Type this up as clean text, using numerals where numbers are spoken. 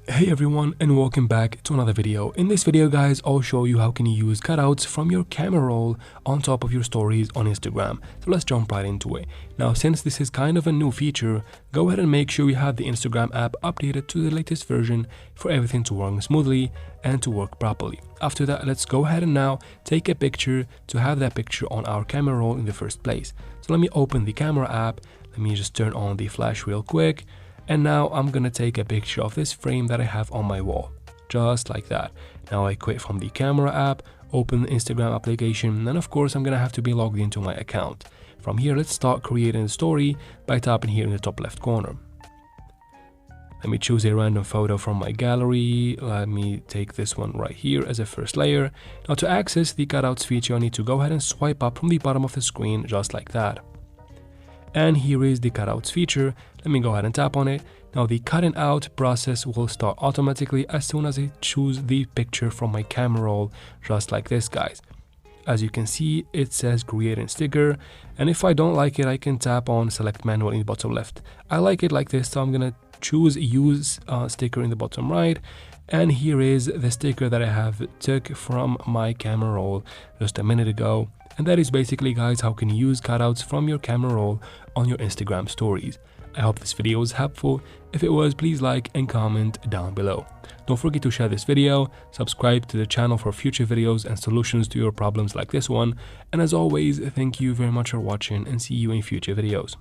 Hey everyone, and welcome back to another video. In this video guys, I'll show you how can you use cutouts from your camera roll on top of your stories on Instagram. So let's jump right into it. Now since this is kind of a new feature, go ahead and make sure you have the Instagram app updated to the latest version for everything to work smoothly and to work properly. After that, let's go ahead and now take a picture to have that picture on our camera roll in the first place. So let me open the camera app. Let me just turn on the flash real quick. And now I'm gonna take a picture of this frame that I have on my wall, just like that. Now I quit from the camera app, open the Instagram application, and of course I'm gonna have to be logged into my account. From here, let's start creating a story by tapping here in the top left corner. Let me choose a random photo from my gallery. Let me take this one right here as a first layer. Now to access the cutouts feature, I need to go ahead and swipe up from the bottom of the screen, just like that. And here is the cutouts feature. Let me go ahead and tap on it. Now the cutting out process will start automatically as soon as I choose the picture from my camera roll, just like this guys. As you can see, it says creating sticker, and if I don't like it, I can tap on select manual in the bottom left. I like it like this, so I'm gonna choose use sticker in the bottom right. And here is the sticker that I have took from my camera roll just a minute ago. And that is basically guys how can you use cutouts from your camera roll on your Instagram stories. I hope this video was helpful. If it was, please like and comment down below. Don't forget to share this video, subscribe to the channel for future videos and solutions to your problems like this one. And as always, thank you very much for watching and see you in future videos.